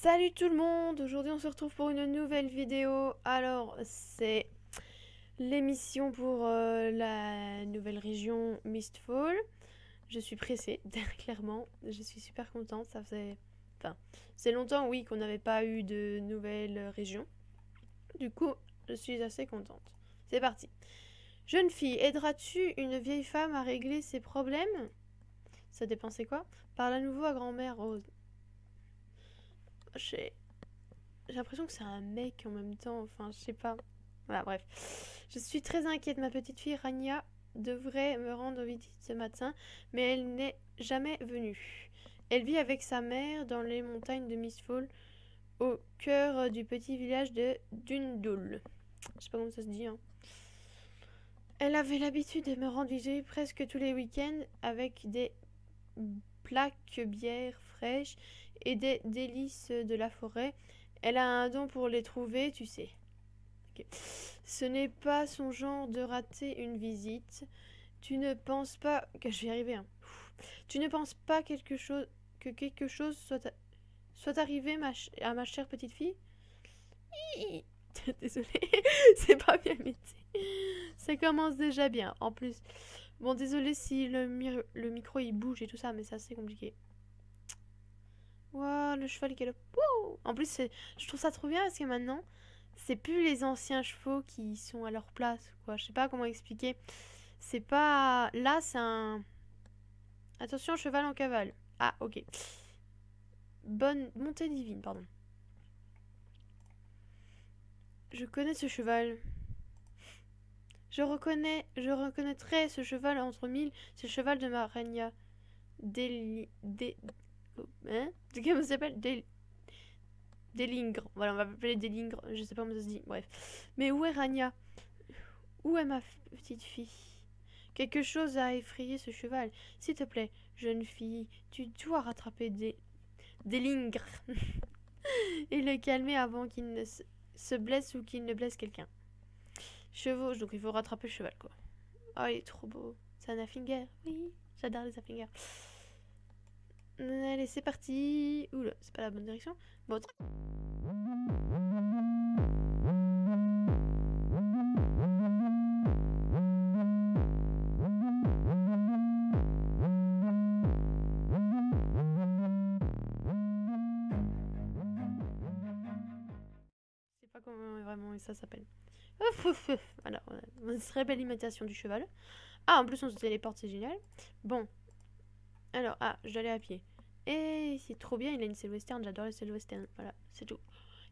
Salut tout le monde, aujourd'hui on se retrouve pour une nouvelle vidéo. Alors c'est l'émission pour la nouvelle région Mistfall. Je suis pressée, clairement, je suis super contente, ça faisait... Enfin, c'est longtemps oui qu'on n'avait pas eu de nouvelle région. Du coup, je suis assez contente. C'est parti. Jeune fille, aideras-tu une vieille femme à régler ses problèmes? Ça dépend c'est quoi? Parle à nouveau à grand-mère Rose. J'ai l'impression que c'est un mec en même temps, enfin je sais pas. Voilà, bref. Je suis très inquiète, ma petite fille Rania devrait me rendre visite ce matin, mais elle n'est jamais venue. Elle vit avec sa mère dans les montagnes de Mistfall, au cœur du petit village de Dundul. Je sais pas comment ça se dit, hein. Elle avait l'habitude de me rendre visite presque tous les week-ends avec des plaques bières fraîches et des délices de la forêt. Elle a un don pour les trouver, tu sais. Okay. Ce n'est pas son genre de rater une visite. Tu ne penses pas que je vais y arriver, hein. Tu ne penses pas que quelque chose soit arrivé à ma chère petite fille? Désolée, c'est pas bien imité. Ça commence déjà bien. En plus, bon, désolé si le micro il bouge et tout ça, mais ça c'est compliqué. Waouh, le cheval qui est là. Wouh. En plus, je trouve ça trop bien parce que maintenant, c'est plus les anciens chevaux qui sont à leur place, quoi. Je sais pas comment expliquer. C'est pas... Là, c'est un... Attention, cheval en cavale. Ah, ok. Bonne montée divine, pardon. Je connais ce cheval. Je reconnaîtrai ce cheval entre mille. C'est le cheval de ma Rania. Hein? Comment ça s'appelle? Délingre. Voilà, on va appeler Délingre. Je sais pas comment ça se dit. Bref. Mais où est Rania? Où est ma petite fille? Quelque chose a effrayé ce cheval. S'il te plaît, jeune fille, tu dois rattraper Délingre et le calmer avant qu'il ne se blesse ou qu'il ne blesse quelqu'un. Chevauche, donc il faut rattraper le cheval, quoi. Oh, il est trop beau. C'est un Haflinger. Oui, j'adore les Haflingers. Allez, c'est parti. Oula, c'est pas la bonne direction. Bon, je sais pas comment vraiment ça s'appelle. Voilà, une très belle imitation du cheval. Ah, en plus on se téléporte, c'est génial. Bon, alors, ah, je dois aller à pied. Et c'est trop bien, il a une selle western, j'adore les selles western. Voilà, c'est tout.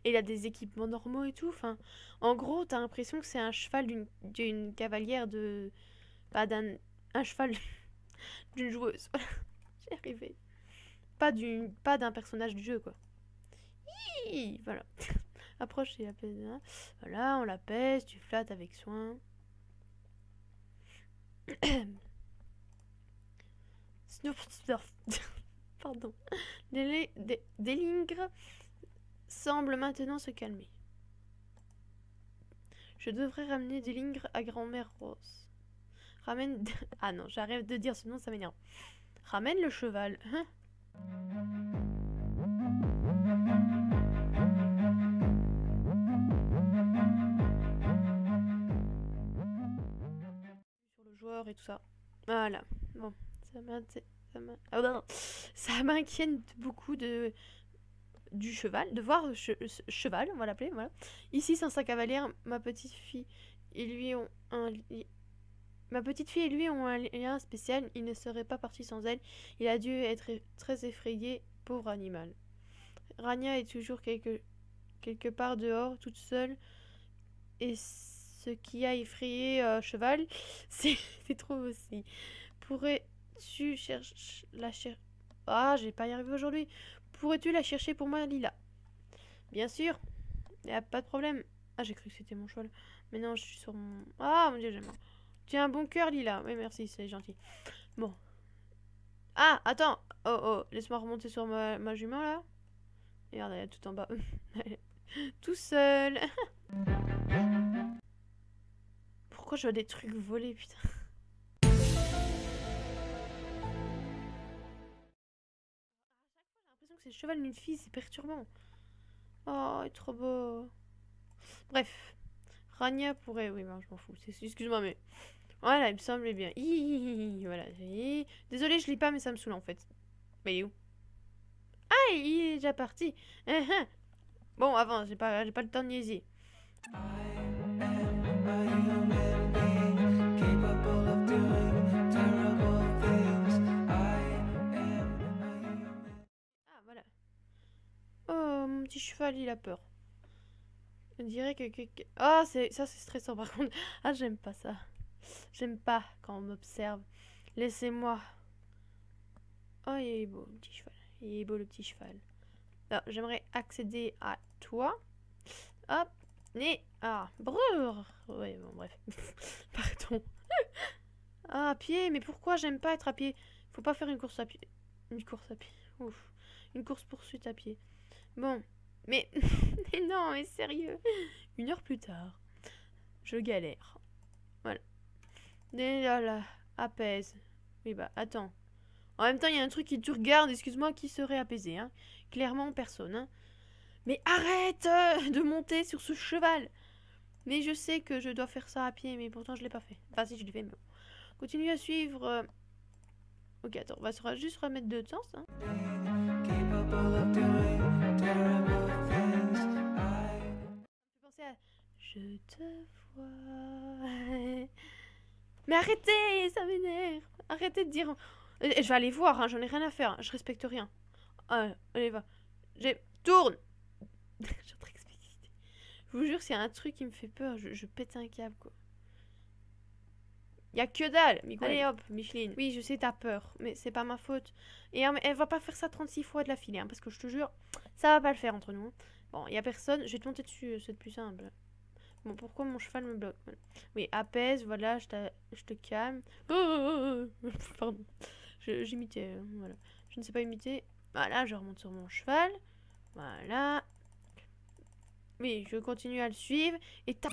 Et il a des équipements normaux et tout. Enfin, en gros, t'as l'impression que c'est un cheval d'une cavalière de... Pas d'un... Un cheval d'une joueuse. J'y arrivé. Pas d'un personnage du jeu, quoi. Hi, voilà. Approche et apaise. Voilà, on l'apaise, tu flattes avec soin. Pardon. Délingre semble maintenant se calmer. Je devrais ramener Délingre à grand-mère Rose. Ramène... Ah non, j'arrête de dire ce nom, ça m'énerve. Ramène le cheval. Hein? Sur le joueur et tout ça. Voilà. Bon, ça m'inquiète beaucoup du cheval, de voir cheval, on va l'appeler, voilà. Ici, sans sa cavalière, ma petite fille et lui ont un lien spécial, il ne serait pas parti sans elle. Il a dû être très effrayé, pauvre animal. Rania est toujours quelque part dehors, toute seule, et ce qui a effrayé Cheval, c'est trop aussi. Pourrais-tu chercher Ah, j'ai pas y arrivé aujourd'hui. Pourrais-tu la chercher pour moi, Lila? Bien sûr, y a pas de problème. Ah, j'ai cru que c'était mon cheval. Mais non, je suis sur mon... Ah, mon dieu, j'aime. Tu as un bon cœur, Lila. Oui, merci, c'est gentil. Bon. Ah, attends. Oh, oh, laisse-moi remonter sur ma jument, là. Regarde, elle est tout en bas. Tout seul. Pourquoi je vois des trucs volés, putain? J'ai l'impression que c'est le cheval d'une fille, c'est perturbant. Oh, il est trop beau. Bref. Rania pourrait... Oui, ben, je m'en fous. Excuse-moi, mais... Voilà, il me semblait bien. Voilà. Désolée, je lis pas, mais ça me saoule, en fait. Mais il est où? Ah, il est déjà parti. Bon, avant, j'ai pas le temps de niaiser. Ah, voilà. Oh, mon petit cheval, il a peur. On dirait que... Ah, ça, c'est stressant, par contre. Ah, j'aime pas ça. J'aime pas quand on m'observe. Laissez-moi. Oh, il est beau, le petit cheval. Il est beau, le petit cheval. Alors, j'aimerais accéder à toi. Hop. Et... Ah, brrr. Ouais, bon, bref. Pardon. Ah, à pied. Mais pourquoi j'aime pas être à pied? Faut pas faire une course à pied. Une course à pied. Ouf. Une course-poursuite à pied. Bon. Mais... mais non, mais sérieux. 1 heure plus tard. Je galère. Voilà. Et là, apaise. Oui, bah, attends. En même temps, il y a un truc qui te regarde, excuse-moi, qui serait apaisé, hein. Clairement, personne, hein. Mais arrête de monter sur ce cheval. Mais je sais que je dois faire ça à pied, mais pourtant je l'ai pas fait. Enfin, si, je l'ai fait, mais bon. Continue à suivre. Ok, attends, on va juste remettre de sens, hein. Je pensais à... Je te vois... Mais arrêtez, ça m'énerve. Arrêtez de dire... Je vais aller voir, hein, j'en ai rien à faire. Je respecte rien. Allez, va. Tourne. Je suis en train d'expliciter. Je vous jure, s'il y a un truc qui me fait peur, je pète un câble, quoi. Y'a que dalle, Miko. Allez hop, Micheline. Oui, je sais, t'as peur, mais c'est pas ma faute. Et elle va pas faire ça 36 fois de la filer, hein, parce que je te jure, ça va pas le faire entre nous. Hein. Bon, y a personne, je vais te monter dessus, c'est plus simple. Bon, pourquoi mon cheval me bloque? Oui, apaise, voilà, je te calme. Pardon, j'imitais, voilà. Je ne sais pas imiter. Voilà, je remonte sur mon cheval. Voilà. Oui, je continue à le suivre. Et ta...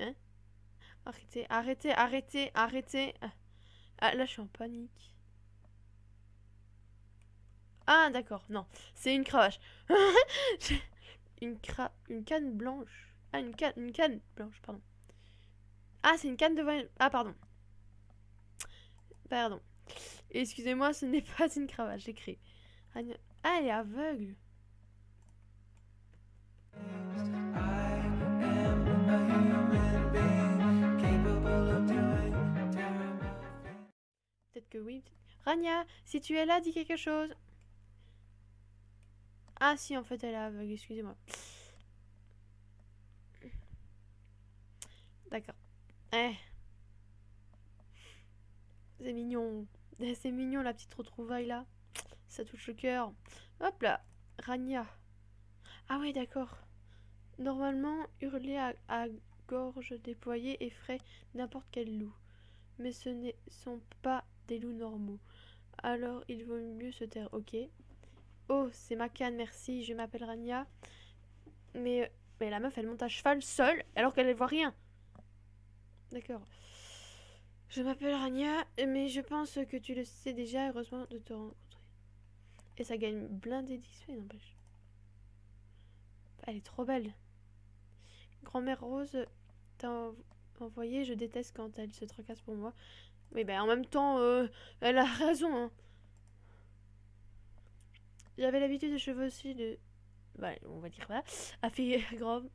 Hein? Arrêtez, arrêtez, arrêtez, arrêtez. Ah, là, je suis en panique. Ah, d'accord, non. C'est une cravache. Une canne blanche. Ah, une canne blanche, pardon. Ah, c'est une canne de vin... Ah, pardon. Pardon. Excusez-moi, ce n'est pas une cravache, j'ai écrit. Ah, elle est aveugle. Peut-être que oui. Rania, si tu es là, dis quelque chose. Ah si, en fait, elle est aveugle, excusez-moi. D'accord. C'est mignon. C'est mignon, la petite retrouvaille, là. Ça touche le cœur. Hop là. Rania. Ah ouais, d'accord. Normalement, hurler à gorge déployée effraie n'importe quel loup. Mais ce ne sont pas des loups normaux. Alors, il vaut mieux se taire, ok. Oh, c'est ma canne, merci, je m'appelle Rania. Mais la meuf, elle monte à cheval seule, alors qu'elle ne voit rien. D'accord. Je m'appelle Rania, mais je pense que tu le sais déjà, heureusement de te rencontrer. Et ça gagne blindé d'XP, n'empêche. Elle est trop belle. Grand-mère Rose t'a envoyé, je déteste quand elle se tracasse pour moi. Mais ben en même temps, elle a raison, hein. J'avais l'habitude de chevaucher de... Bah, on va dire voilà, à Figuegrove.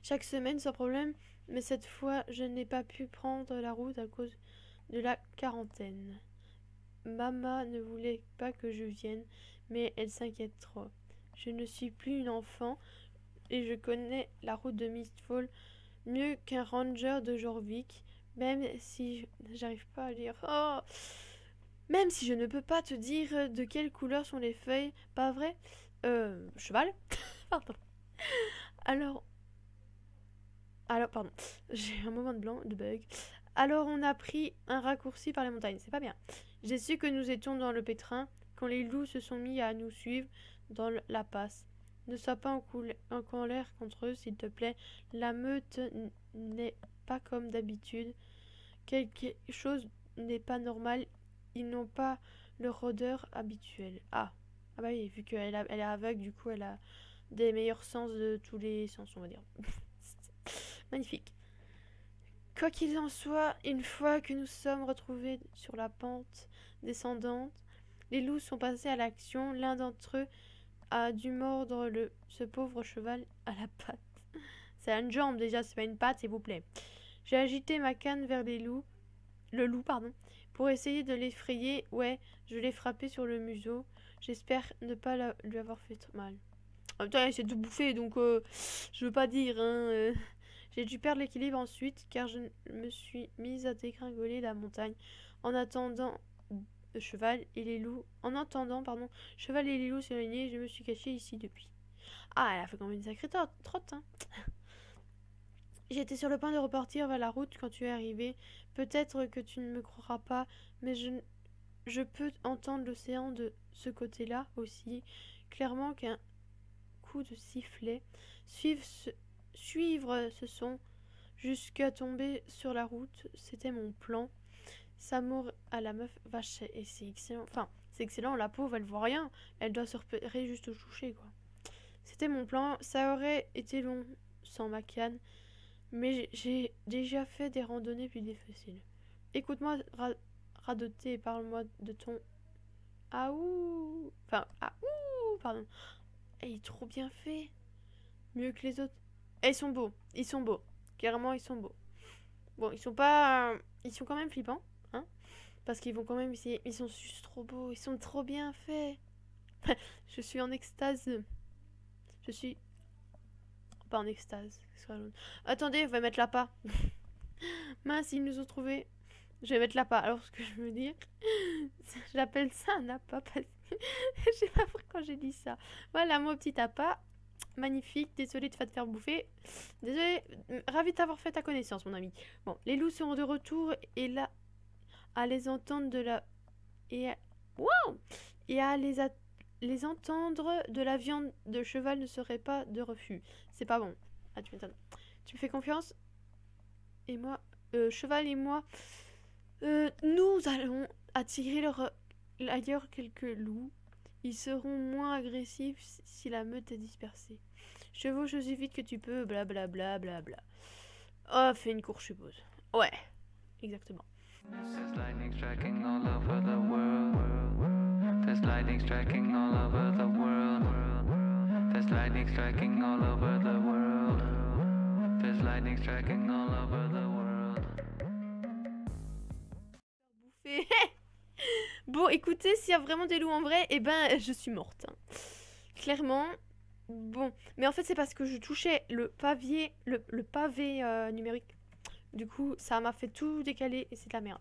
Chaque semaine sans problème, mais cette fois, je n'ai pas pu prendre la route à cause de la quarantaine. Maman ne voulait pas que je vienne, mais elle s'inquiète trop. Je ne suis plus une enfant et je connais la route de Mistfall mieux qu'un ranger de Jorvik, même si j'arrive pas à lire. Oh, même si je ne peux pas te dire de quelle couleur sont les feuilles, pas vrai? Cheval? Pardon. Alors, pardon, j'ai un moment de blanc, de bug. Alors, on a pris un raccourci par les montagnes, c'est pas bien. J'ai su que nous étions dans le pétrin quand les loups se sont mis à nous suivre dans la passe. Ne sois pas en colère contre eux, s'il te plaît. La meute n'est pas comme d'habitude. Quelque chose n'est pas normal. Ils n'ont pas leur odeur habituelle. Ah, ah bah oui, vu qu'elle elle est aveugle, du coup, elle a des meilleurs sens de tous les sens, on va dire. Magnifique. Quoi qu'il en soit, une fois que nous sommes retrouvés sur la pente descendante, les loups sont passés à l'action. L'un d'entre eux a dû mordre ce pauvre cheval à la patte. C'est une jambe déjà, c'est pas une patte, s'il vous plaît. J'ai agité ma canne vers le loup, pour essayer de l'effrayer. Ouais, je l'ai frappé sur le museau. J'espère ne pas lui avoir fait mal. En même temps, il s'est tout bouffé, donc je veux pas dire, hein. J'ai dû perdre l'équilibre ensuite, car je me suis mise à dégringoler la montagne en attendant cheval et les loups. En entendant, cheval et les loups s'éloigner, je me suis cachée ici depuis. Ah, elle a fait quand même une sacrée trotte, hein. J'étais sur le point de repartir vers la route quand tu es arrivé. Peut-être que tu ne me croiras pas, mais je peux entendre l'océan de ce côté-là aussi, clairement qu'un coup de sifflet. Suivre ce son jusqu'à tomber sur la route, c'était mon plan. S'amour à la meuf, vache, et c'est excellent. Enfin, c'est excellent, la pauvre, elle voit rien. Elle doit se repérer juste au toucher, quoi. C'était mon plan. Ça aurait été long sans ma canne, mais j'ai déjà fait des randonnées plus difficiles. Écoute-moi radoter et parle-moi de ton aouh. Enfin, aouh, pardon. Et il est trop bien fait. Mieux que les autres. Et ils sont beaux. Ils sont beaux. Clairement, ils sont beaux. Bon, ils sont pas... ils sont quand même flippants, hein. Parce qu'ils vont quand même essayer... Ils sont juste trop beaux. Ils sont trop bien faits. Je suis en extase. Je suis... Pas en extase. Attendez, on va mettre l'appât. Mince, ils nous ont trouvé. Je vais mettre l'appât. Alors, ce que je veux dire... J'appelle ça un appât parce que... Je sais pas pourquoi j'ai dit ça. Voilà, mon petit appât. Magnifique, désolé de te faire bouffer. Désolé, ravi de t'avoir fait ta connaissance, mon ami. Bon, les loups seront de retour et là, à les entendre de la... Et à... Wow! Et à les entendre de la viande de cheval ne serait pas de refus. C'est pas bon. Ah, tu m'étonnes. Tu me fais confiance? Et moi, cheval et moi, nous allons attirer ailleurs quelques loups. Ils seront moins agressifs si la meute est dispersée. Chevauche aussi vite que tu peux, blablabla, bla bla bla. Oh, fais une course, je suppose. Ouais, exactement. There's lightning striking all over the world. There's lightning striking all over the world. There's lightning striking all over the world. There's lightning striking all over the world. Bouffé. Bon, écoutez, s'il y a vraiment des loups en vrai, eh ben, je suis morte. Hein. Clairement. Bon, mais en fait, c'est parce que je touchais le pavé numérique. Du coup, ça m'a fait tout décaler et c'est de la merde.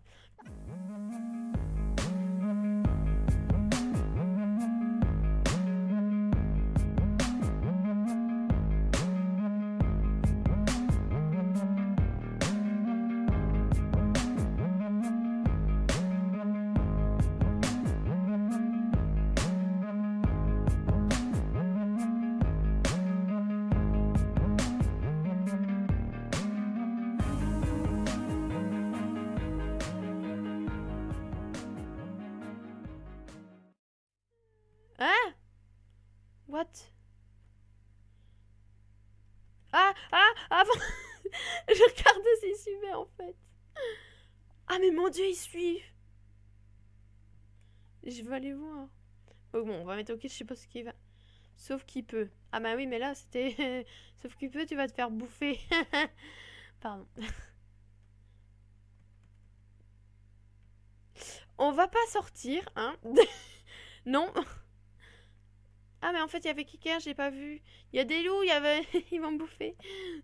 Hein? What? Ah, je regardais s'ils suivaient en fait. Ah, mais mon Dieu, ils suivent. Je veux aller voir. Oh, bon, on va mettre ok, je sais pas ce qu'il va. Sauf qu'il peut. Ah bah oui, mais là, c'était... Sauf qu'il peut, tu vas te faire bouffer. Pardon. On va pas sortir, hein. Non. Ah, mais en fait, il y avait quelqu'un, j'ai pas vu. Il y a des loups, il y avait... Ils vont me bouffer.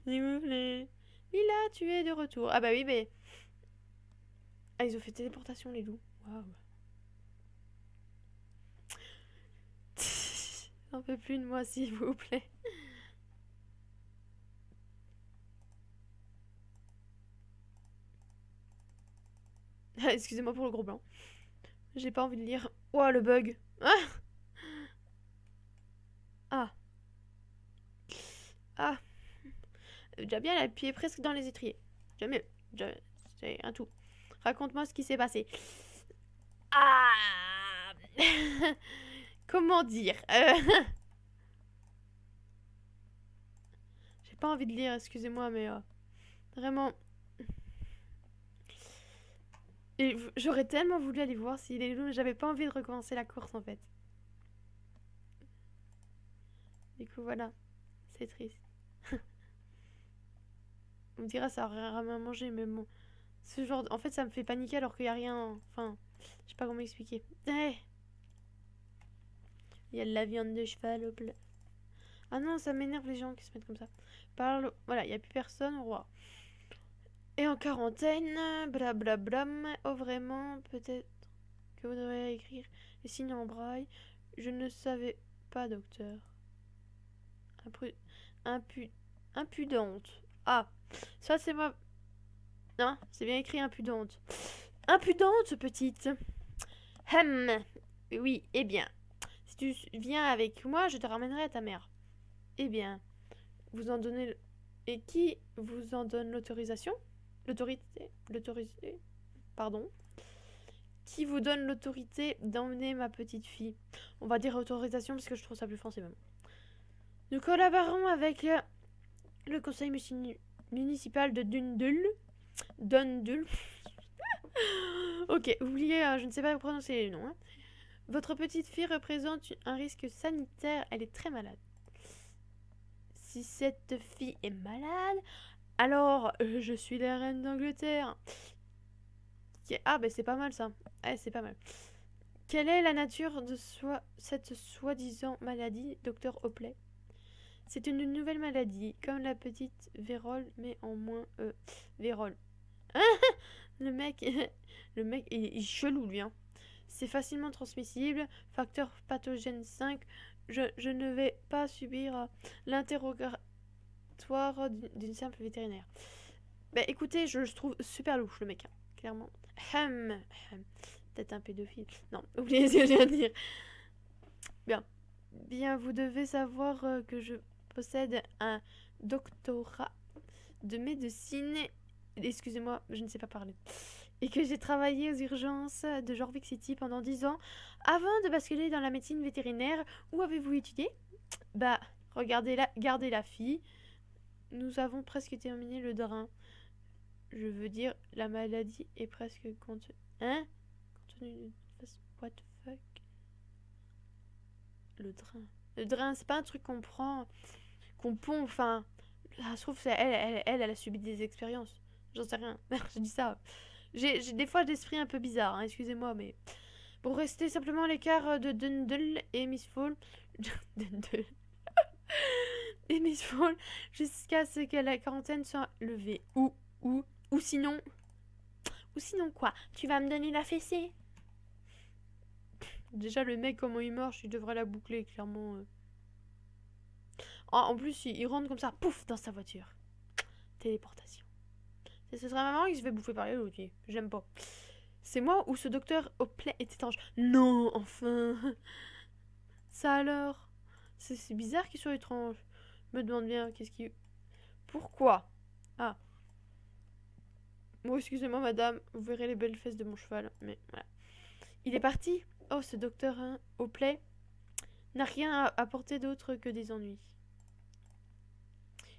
S'il vous plaît. Lila, tu es de retour. Ah bah oui, mais... Ah, ils ont fait téléportation, les loups. Waouh. J'en peux plus de moi, s'il vous plaît. Ah, excusez-moi pour le gros blanc. J'ai pas envie de lire. Ouah, le bug. Ah. Ah. Ah. Déjà bien, la pied presque dans les étriers. Jamais. C'est un tout. Raconte-moi ce qui s'est passé. Ah comment dire J'ai pas envie de lire, excusez-moi, mais vraiment... Et j'aurais tellement voulu aller voir s'il est loup, mais j'avais pas envie de recommencer la course en fait. Du coup, voilà. C'est triste. On me dira, ça aurait rien à manger, mais bon. Ce genre En fait, ça me fait paniquer alors qu'il y a rien... Enfin, je sais pas comment expliquer. Il y a de la viande de cheval au plat. Ah non, ça m'énerve les gens qui se mettent comme ça. Parle... Voilà, il n'y a plus personne au roi. Et en quarantaine, blablabla. Oh vraiment, peut-être que vous devriez écrire les signes en braille. Je ne savais pas, docteur. Impudente. Ah, ça c'est moi. Non, c'est bien écrit impudente. Impudente, petite. Oui, eh bien. Si tu viens avec moi, je te ramènerai à ta mère. Eh bien, vous en donnez... Et qui vous en donne l'autorisation? L'autorité? Pardon. Qui vous donne l'autorité d'emmener ma petite fille? On va dire autorisation parce que je trouve ça plus français même. Nous collaborons avec le conseil municipal de Dundul. Ok, oubliez, je ne sais pas prononcer les noms. Hein. Votre petite fille représente un risque sanitaire, elle est très malade. Si cette fille est malade, alors je suis la reine d'Angleterre. Ah, ben c'est pas mal ça. Ouais, c'est pas mal. Quelle est la nature de cette soi-disant maladie, docteur Opley? C'est une nouvelle maladie, comme la petite vérole, mais en moins... vérole. le mec il est chelou, lui. Hein. C'est facilement transmissible. Facteur pathogène 5. Je ne vais pas subir l'interrogatoire d'une simple vétérinaire. Bah écoutez, je trouve super louche, le mec. Hein, clairement. Peut-être un pédophile. Non, oubliez ce que je viens de dire. Bien, vous devez savoir que je possède un doctorat de médecine. Excusez-moi, je ne sais pas parler. Et que j'ai travaillé aux urgences de Jorvik City pendant 10 ans avant de basculer dans la médecine vétérinaire. Où avez-vous étudié? Bah, gardez la fille. Nous avons presque terminé le drain. Je veux dire, la maladie est presque contenue. Hein? Contenue. What the fuck? Le drain. Le drain, c'est pas un truc qu'on prend, qu'on pond, enfin... Ça se trouve, elle a subi des expériences. J'en sais rien. Je dis ça. J'ai des fois d'esprit un peu bizarre, hein, excusez-moi, mais... Pour rester simplement à l'écart de Dundle et Miss Fall... Dundle... et Miss Fall, jusqu'à ce que la quarantaine soit levée. Ou sinon... Ou sinon quoi? Tu vas me donner la fessée? Déjà, le mec, comment il marche, il devrait la boucler, clairement. En plus, il rentre comme ça, pouf, dans sa voiture. Téléportation. Ce serait maman qui se fait bouffer par les loups. J'aime pas. C'est moi ou ce docteur Opley est étrange? Non, enfin. Ça alors? C'est bizarre qu'il soit étrange. Je me demande bien, qu'est-ce qui... Pourquoi? Ah. Bon, excusez-moi, madame. Vous verrez les belles fesses de mon cheval. Mais voilà. Il est parti? Oh, ce docteur Opley n'a rien à apporter d'autre que des ennuis.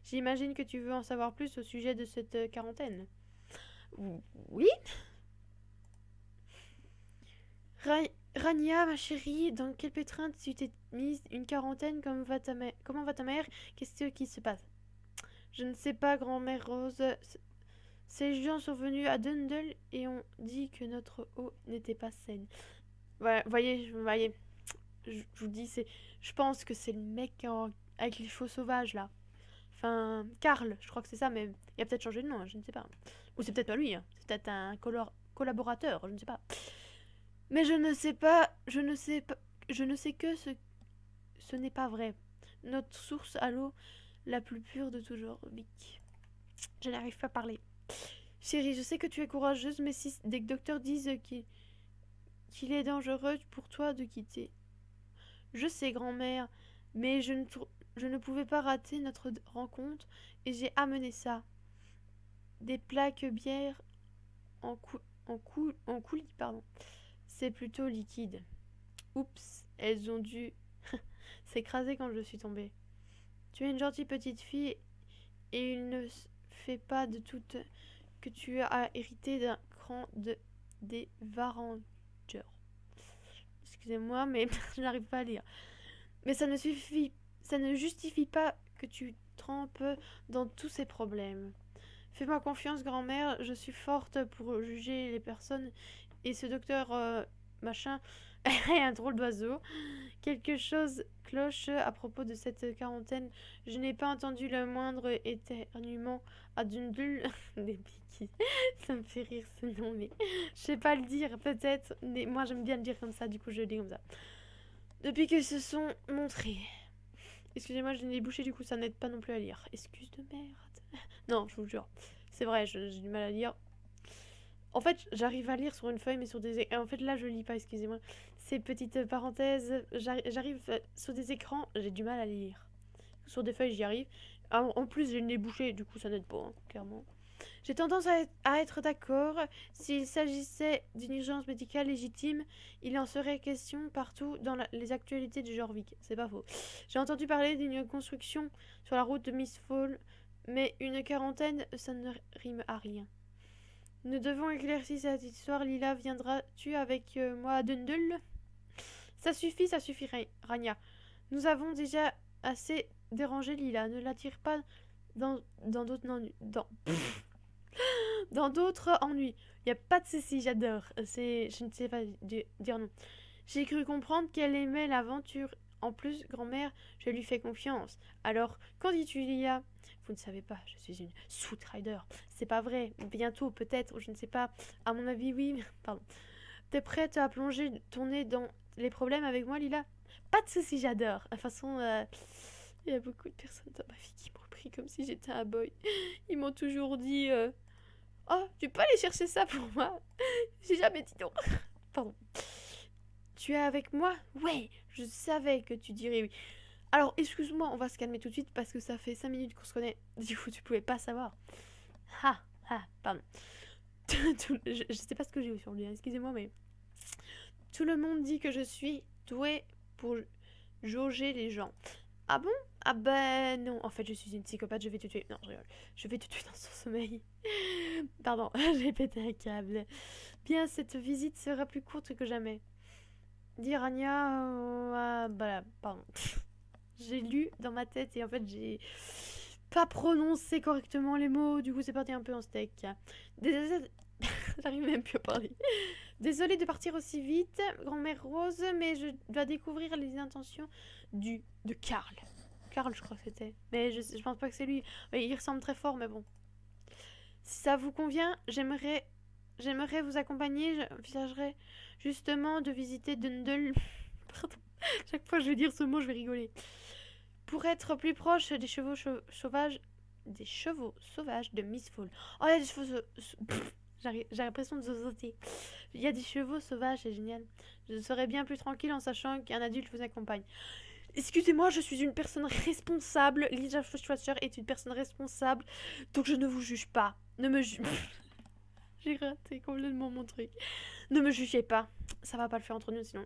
J'imagine que tu veux en savoir plus au sujet de cette quarantaine. Oui? Rania, ma chérie, dans quel pétrin tu t'es mise une quarantaine? Comment va ta mère? Qu'est-ce qui se passe? Je ne sais pas, grand-mère Rose. Ces gens sont venus à Dundle et ont dit que notre eau n'était pas saine. Voilà, voyez, je vous dis, je pense que c'est le mec avec les chevaux sauvages, là. Enfin, Karl, je crois que c'est ça, mais il a peut-être changé de nom, hein, je ne sais pas. Ou c'est peut-être pas lui, hein. C'est peut-être un collaborateur, je ne sais pas. Mais je ne sais que ce n'est pas vrai. Notre source à l'eau la plus pure de toujours, Vic. Je n'arrive pas à parler. Chérie, je sais que tu es courageuse, mais si des docteurs disent qu'il est dangereux pour toi de quitter. Je sais, grand-mère, mais je ne pouvais pas rater notre rencontre et j'ai amené ça. Des plaques bières en coulis, pardon. C'est plutôt liquide. Oups, elles ont dû s'écraser quand je suis tombée. Tu es une gentille petite fille et il ne fait pas de doute que tu as hérité d'un cran des Varangers. Excusez-moi, mais je n'arrive pas à lire. Mais ça ne justifie pas que tu trempes dans tous ces problèmes. Fais-moi confiance, grand-mère, je suis forte pour juger les personnes. Et ce docteur machin est un drôle d'oiseau. Quelque chose cloche à propos de cette quarantaine. Je n'ai pas entendu le moindre éternuement à Dundul. Des piquis. Ça me fait rire ce nom, mais je sais pas le dire, peut-être. Mais moi, j'aime bien le dire comme ça, du coup, je le dis comme ça. Depuis qu'ils se sont montrés. Excusez-moi, je l'ai bouché, du coup, ça n'aide pas non plus à lire. Excuse de merde. Non, je vous jure. C'est vrai, j'ai du mal à lire. En fait, j'arrive à lire sur une feuille, mais sur des... En fait, là, je lis pas, excusez-moi. Ces petites parenthèses, j'arrive sur des écrans, j'ai du mal à lire. Sur des feuilles, j'y arrive. En plus, j'ai le nez bouché, du coup, ça n'aide pas, hein, clairement. J'ai tendance à être d'accord. S'il s'agissait d'une urgence médicale légitime, il en serait question partout dans les actualités de Jorvik. C'est pas faux. J'ai entendu parler d'une construction sur la route de Mistfall, mais une quarantaine, ça ne rime à rien. Nous devons éclaircir cette histoire. Lila, viendras-tu avec moi à Dundul? Ça suffit, Rania. Nous avons déjà assez dérangé Lila. Ne l'attire pas dans d'autres ennuis. Dans d'autres ennuis. Il n'y a pas de souci, j'adore. Je ne sais pas dire non. J'ai cru comprendre qu'elle aimait l'aventure. En plus, grand-mère, je lui fais confiance. Alors, qu'en dis-tu, Lila? Vous ne savez pas, je suis une Soutrider. C'est pas vrai. Bientôt, peut-être, je ne sais pas. À mon avis, oui. Pardon. T'es prête à plonger ton nez dans les problèmes avec moi, Lila? Pas de soucis, j'adore. De toute façon, il y a beaucoup de personnes dans ma vie qui m'ont pris comme si j'étais un boy. Ils m'ont toujours dit oh, tu peux aller chercher ça pour moi? J'ai jamais dit non. Pardon. Tu es avec moi? Ouais, je savais que tu dirais oui. Alors, excuse-moi, on va se calmer tout de suite parce que ça fait 5 minutes qu'on se connaît. Du coup, tu pouvais pas savoir. Pardon. Je sais pas ce que j'ai eu sur lui, hein, excusez-moi, mais... Tout le monde dit que je suis douée pour jauger les gens. Ah bon? Ah ben non, en fait, je suis une psychopathe, je vais te tuer. Non, je rigole. Je vais te tuer dans son sommeil. Pardon, j'ai pété un câble. Bien, cette visite sera plus courte que jamais. Dis Rania... voilà, pardon. J'ai lu dans ma tête et en fait j'ai pas prononcé correctement les mots, du coup c'est parti un peu en steak. Désolée, j'arrive même plus à parler. Désolée de partir aussi vite, grand-mère Rose, mais je dois découvrir les intentions de Karl. Karl, je crois que c'était. Mais je pense pas que c'est lui. Il ressemble très fort, mais bon. Si ça vous convient, j'aimerais vous accompagner. J'envisagerais justement de visiter Dundul. Pardon. Chaque fois que je vais dire ce mot, je vais rigoler. Pour être plus proche des chevaux sauvages. Des chevaux sauvages de Mistfall. Oh, il y a des chevaux j'ai l'impression de zozoter. Il y a des chevaux sauvages, c'est génial. Je serais bien plus tranquille en sachant qu'un adulte vous accompagne. Excusez-moi, je suis une personne responsable. Lisa Schwarzer est une personne responsable. Donc je ne vous juge pas. Ne me juge. J'ai raté complètement mon truc. Ne me jugez pas. Ça va pas le faire entre nous sinon.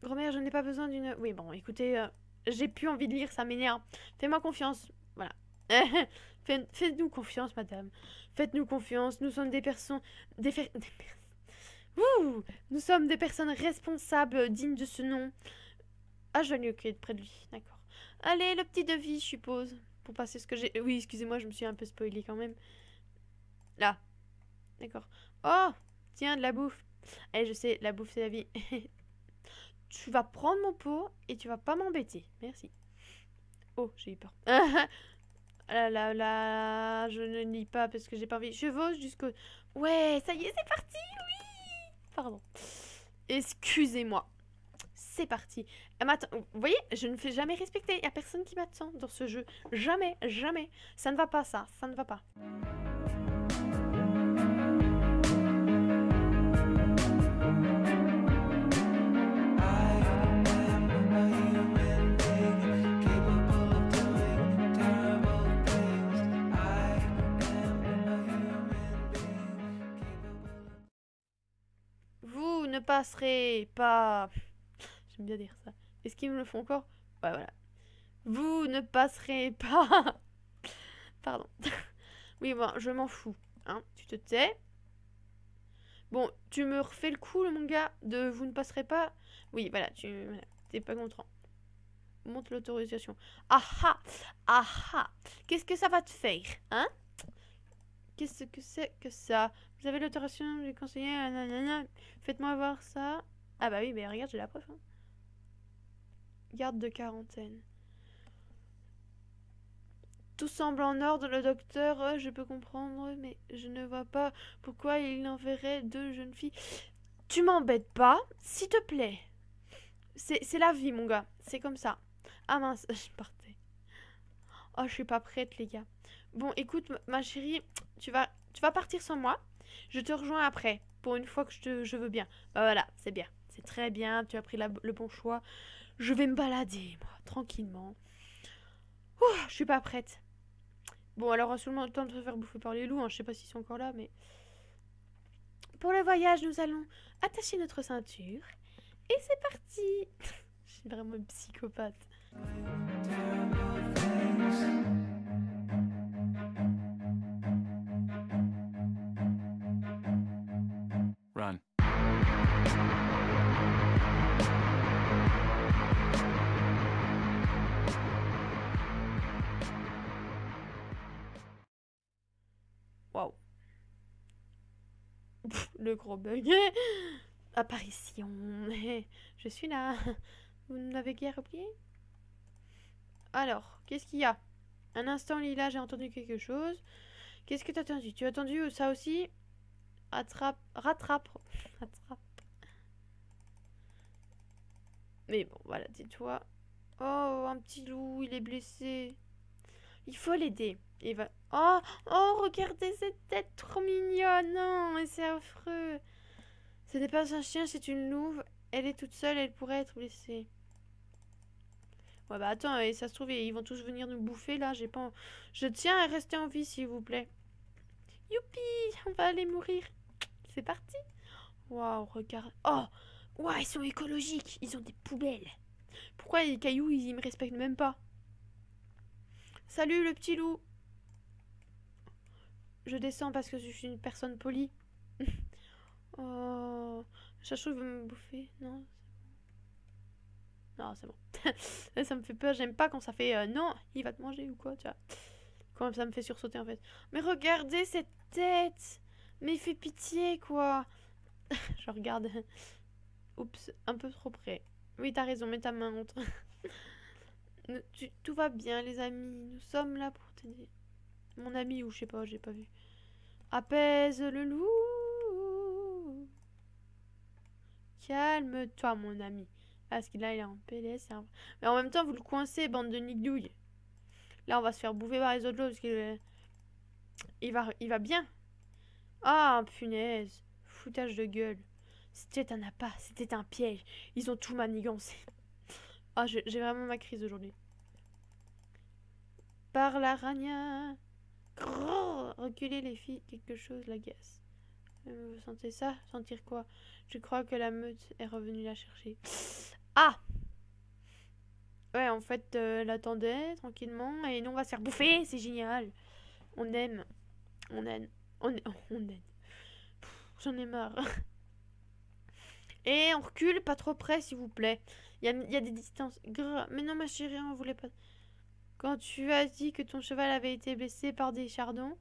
Grand-mère, je n'ai pas besoin d'une... Oui, bon, écoutez, j'ai plus envie de lire, ça m'énerve. Fais-moi confiance. Voilà. Faites-nous confiance, madame. Faites-nous confiance. Nous sommes des personnes... Nous sommes des personnes responsables, dignes de ce nom. Ah, je vais lui occuper près de lui. D'accord. Allez, le petit devis, je suppose. Pour passer ce que j'ai... Oui, excusez-moi, je me suis un peu spoilée quand même. Là. D'accord. Oh, tiens, de la bouffe. Allez, je sais, la bouffe, c'est la vie. Tu vas prendre mon pot et tu vas pas m'embêter. Merci. Oh, j'ai eu peur. Là, je ne lis pas parce que j'ai pas envie. Chevaux jusqu'au... Ouais, ça y est, c'est parti, oui. Pardon. Excusez-moi. C'est parti. Vous voyez, je ne fais jamais respecter. Il n'y a personne qui m'attend dans ce jeu. Jamais, jamais. Ça ne va pas, ça. Ça ne va pas. ne passerez pas... J'aime bien dire ça. Est-ce qu'ils me le font encore? Ouais, voilà. Vous ne passerez pas... Pardon. Oui, bon, je m'en fous. Hein, tu te tais. Bon, tu me refais le coup, mon gars, de vous ne passerez pas. Oui, voilà, t'es pas content. Montre l'autorisation. Ah ah! Ah ah! Qu'est-ce que ça va te faire? Hein? Qu'est-ce que c'est que ça? Vous avez l'autorisation du conseiller? Nanana. Faites-moi voir ça. Ah bah oui, mais regarde, j'ai la preuve. Hein. Garde de quarantaine. Tout semble en ordre, le docteur, je peux comprendre, mais je ne vois pas pourquoi il enverrait deux jeunes filles. Tu m'embêtes pas, s'il te plaît. C'est la vie, mon gars. C'est comme ça. Ah mince, je partais. Oh, je suis pas prête, les gars. Bon, écoute, ma chérie, tu vas partir sans moi. Je te rejoins après, pour une fois que je veux bien. Bah voilà, c'est bien. C'est très bien, tu as pris le bon choix. Je vais me balader, moi, tranquillement. Ouh, je suis pas prête. Bon, alors, seulement le temps de se faire bouffer par les loups. Hein. Je sais pas s'ils sont encore là, mais... Pour le voyage, nous allons attacher notre ceinture. Et c'est parti. Je suis vraiment une psychopathe. Run. Waouh. Le gros bug. Apparition. Je suis là. Vous ne m'avez guère oublié? Alors, qu'est-ce qu'il y a? Un instant, Lila, j'ai entendu quelque chose. Qu'est-ce que t'as entendu? Tu as entendu ça aussi? Rattrape. Mais bon, voilà, dis-toi. Oh, un petit loup, il est blessé. Il faut l'aider. Il va... Oh, regardez cette tête trop mignonne. Non, mais c'est affreux. Ce n'est pas un chien, c'est une louve. Elle est toute seule, elle pourrait être blessée. Ouais, bah attends, et ça se trouve, ils vont tous venir nous bouffer, là. J'ai pas... Je tiens à rester en vie, s'il vous plaît. Youpi, on va aller mourir. C'est parti. Waouh, regarde. Oh, waouh, ils sont écologiques. Ils ont des poubelles. Pourquoi les cailloux, ils me respectent même pas? Salut, le petit loup. Je descends parce que je suis une personne polie. Oh, Chachou veut me bouffer. Non, non, c'est bon. Ça me fait peur. J'aime pas quand ça fait non, il va te manger ou quoi, tu vois. Quand ça me fait sursauter en fait. Mais regardez cette tête. Mais il fait pitié, quoi. Je regarde. Oups, un peu trop près. Oui, t'as raison, mets ta main entre. Tout va bien, les amis. Nous sommes là pour t'aider. Mon ami, ou je sais pas, j'ai pas vu. Apaise le loup. Calme-toi, mon ami. Parce que là, il est en PLS. Mais en même temps, vous le coincez, bande de nigdouilles. Là, on va se faire bouffer par les autres loups parce qu'il il va bien. Ah, punaise. Foutage de gueule. C'était un appât, c'était un piège. Ils ont tout manigancé. Ah, j'ai vraiment ma crise aujourd'hui. Par la ragna. Reculer les filles, quelque chose l'agace. Vous sentez ça? Sentir quoi? Je crois que la meute est revenue la chercher. Ah! Ouais, en fait, elle attendait tranquillement et nous on va se faire bouffer, c'est génial. On aime. On aime. On aime. J'en ai marre. Et on recule, pas trop près, s'il vous plaît. Il y a des distances. Mais non, ma chérie, on voulait pas. Quand tu as dit que ton cheval avait été blessé par des chardons,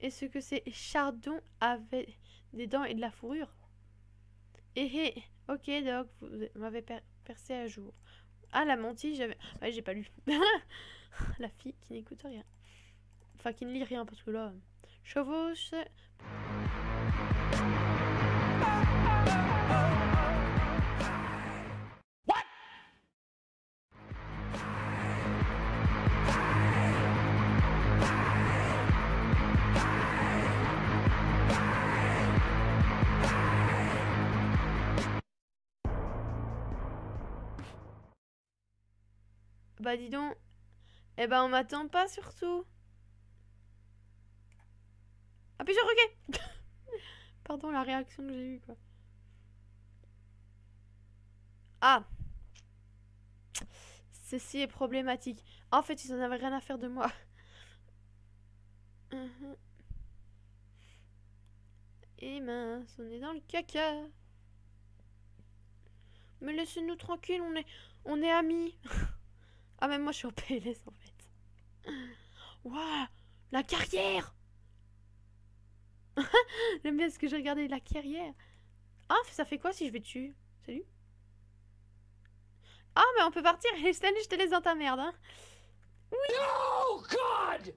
est-ce que ces chardons avaient des dents et de la fourrure? Ok, Doc, vous m'avez percé à jour. Ah, la menti, j'avais... Ouais, j'ai pas lu. La fille qui n'écoute rien. Enfin, qui ne lit rien, parce que là... Chevauche... Bah dis donc. Eh ben on m'attend pas surtout. Appuie sur OK. Pardon la réaction que j'ai eue quoi. Ah, ceci est problématique. En fait, ils en avaient rien à faire de moi. Mhm. Et mince, on est dans le caca. Mais laissez-nous tranquille, on est amis. Ah, même moi, je suis en PLS, en fait. Waouh, la carrière. J'aime bien ce que j'ai regardé, la carrière. Ah, ça fait quoi si je vais dessus? Salut. Ah, mais on peut partir. Salut, je te laisse dans ta merde, hein. No, God!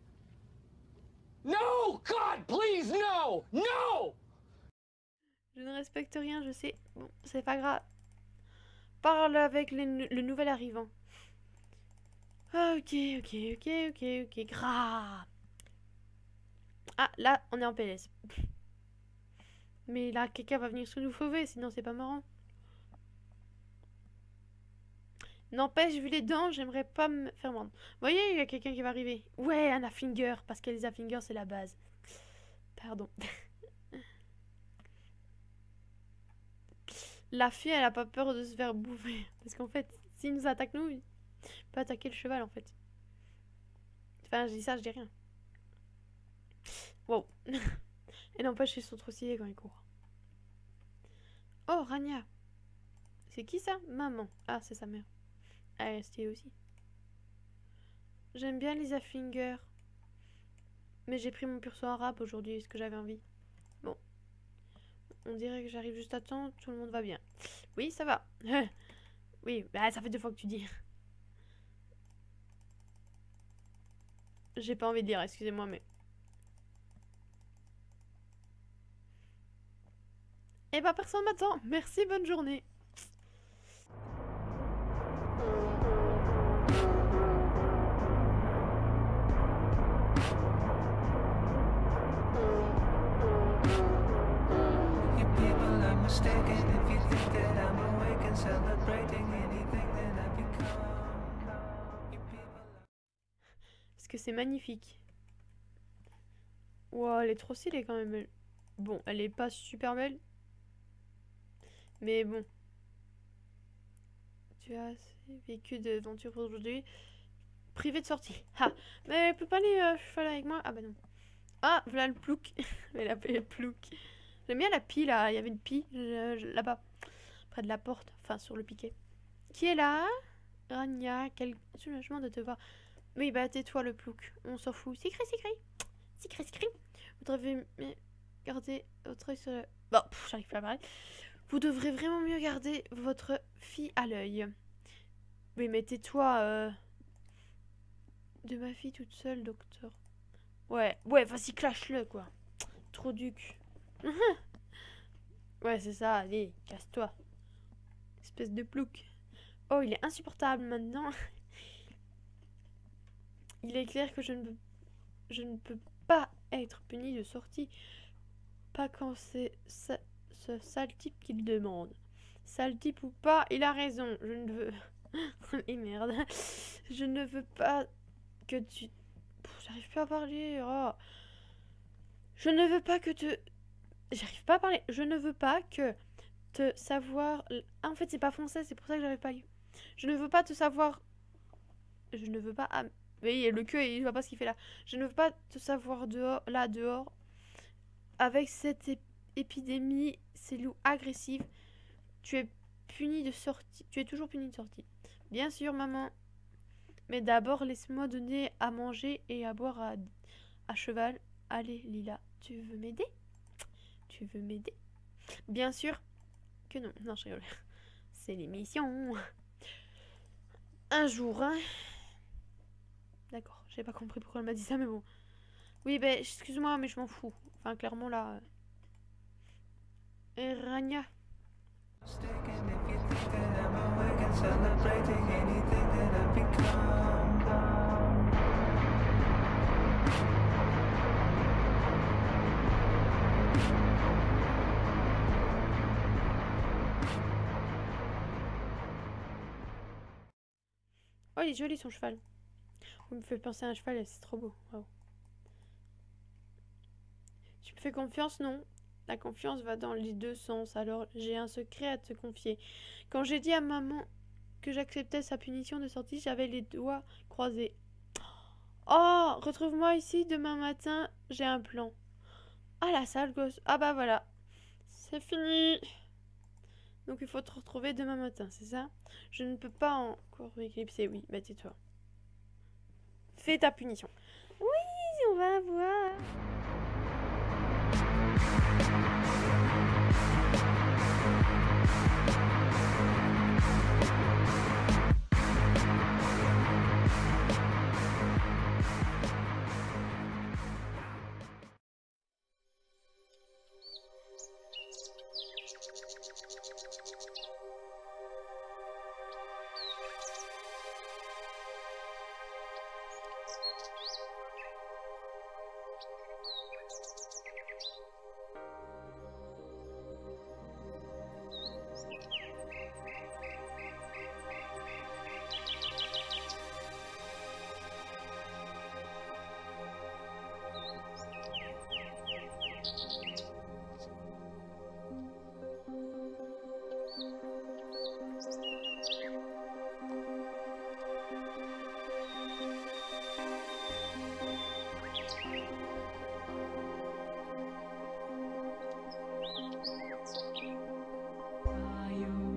No, God, please, no! No! Je ne respecte rien, je sais. Bon, c'est pas grave. Parle avec le nouvel arrivant. Ah, ok. Grave. Ah, là, on est en PLS. Mais là, quelqu'un va venir se nous sauver, sinon c'est pas marrant. N'empêche, vu les dents, j'aimerais pas me faire mordre. Vous voyez, il y a quelqu'un qui va arriver. Ouais, Anna Finger, parce qu'Elisa Finger, c'est la base. Pardon. La fille, elle a pas peur de se faire bouffer. Parce qu'en fait, s'il nous attaque, nous, il peut attaquer le cheval, en fait. Enfin, je dis ça, je dis rien. Wow. Et n'empêche, ils sont trop stylés quand ils courent. Oh, Rania. C'est qui ça? Maman. Ah, c'est sa mère. Elle est stylée aussi. J'aime bien Lisa Finger. Mais j'ai pris mon pur en rap aujourd'hui, ce que j'avais envie. Bon. On dirait que j'arrive juste à temps, tout le monde va bien. Oui, ça va. Oui, bah ça fait 2 fois que tu dis. J'ai pas envie de dire, excusez-moi, mais... Eh bah personne m'attend. Merci, bonne journée. You people are mistaken if you think that I'm awake and celebrating anything that I've become. You people are... Parce que c'est magnifique. Wow, elle est trop stylée quand même. Bon, elle est pas super belle. Mais bon. Tu as assez vécu d'aventure pour aujourd'hui. Privé de sortie. Ah, mais elle peut pas aller cheval avec moi. Ah bah non. Ah, voilà le plouc. Elle a appelé le plouc. J'aime bien la pie là. Il y avait une pie là-bas. Près de la porte. Enfin, sur le piquet. Qui est là? Rania, quel soulagement de te voir. Oui, bah tais-toi le plouc. On s'en fout. Sicri. Vous devez garder votre œil sur le... Bon, j'arrive pas à parler. Vous devrez vraiment mieux garder votre fille à l'œil. Oui, mais tais-toi, de ma fille toute seule, docteur. Ouais, vas-y, clash-le, quoi. Trop duc. Ouais, c'est ça, allez, casse-toi. Espèce de plouc. Oh, il est insupportable maintenant. Il est clair que je ne peux pas être puni de sortie. Pas quand c'est ce sale type qui le demande. Sale type ou pas, il a raison. Je ne veux... Et merde. Je ne veux pas que tu... J'arrive pas à parler. Oh. Je ne veux pas que te... J'arrive pas à parler. Je ne veux pas que te savoir... Ah, en fait, c'est pas français, c'est pour ça que j'arrive pas à lire. Je ne veux pas te savoir... Je ne veux pas... Ah, oui, le queue, il voit pas ce qu'il fait là. Je ne veux pas te savoir dehors, là, dehors. Avec cette épidémie, ces loups agressifs, tu es puni de sortie. Tu es toujours puni de sortie. Bien sûr, maman. Mais d'abord, laisse-moi donner à manger et à boire à cheval. Allez, Lila, tu veux m'aider? Tu veux m'aider? Bien sûr que non. Non, je rigole. C'est l'émission. Un jour, hein. D'accord, j'ai pas compris pourquoi elle m'a dit ça, mais bon. Oui, ben, excuse-moi, mais je m'en fous. Enfin, clairement, là... Rania. Mistaken if you think that I'm awake and celebrating anything that I've become. Oh, il est joli son cheval. Vous me faites penser à un cheval, c'est trop beau. Wow. Tu me fais confiance, non? La confiance va dans les deux sens, alors j'ai un secret à te confier. Quand j'ai dit à maman que j'acceptais sa punition de sortie, j'avais les doigts croisés. Oh, retrouve-moi ici demain matin, j'ai un plan. Ah, la sale gosse. Ah bah voilà, c'est fini. Donc il faut te retrouver demain matin, c'est ça? Je ne peux pas encore m'éclipser, oui, bah tais-toi. Fais ta punition. Oui, on va voir.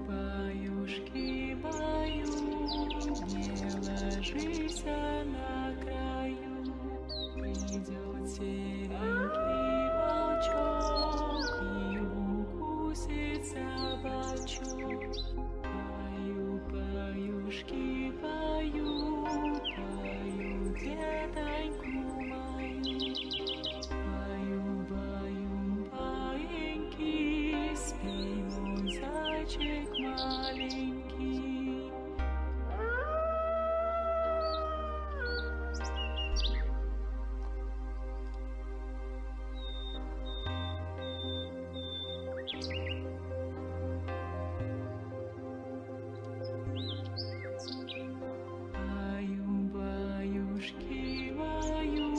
Баюшки, баю, не ложись на краю, придет серенький волчок и укусит собачок. Баю, баюшки, баю, баю, детоньку мою. Баю, баю, баиньки, спи, мой зайчик маленький. Баю, баюшки, баю,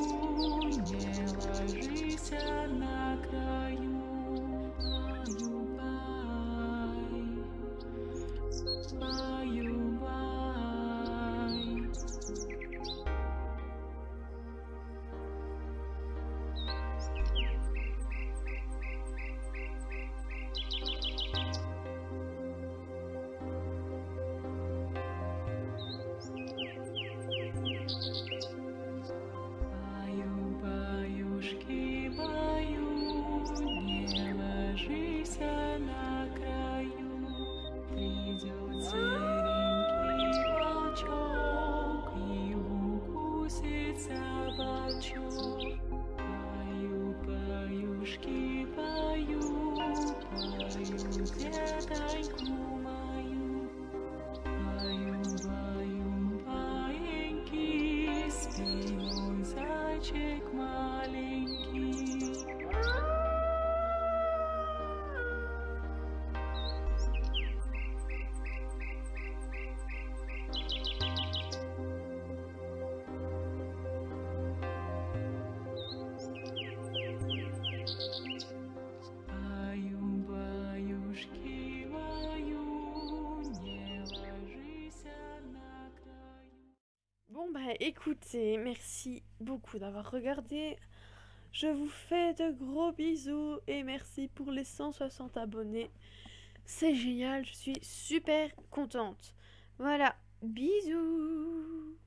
не ложись на краю. Баю, бай, баю, бай. Баю, баюшки, баю, не ложись на краю. Придет серенький волчок и укусит собачок. Баю, баюшки, баю, баю, детоньку мою. Баю, баю, баиньки, спи, мой зайчик маленький. Баю, баюшки, баю, не ложись на краю. Bon bah écoutez, merci beaucoup d'avoir regardé. Je vous fais de gros bisous et merci pour les 160 abonnés. C'est génial, je suis super contente. Voilà, bisous.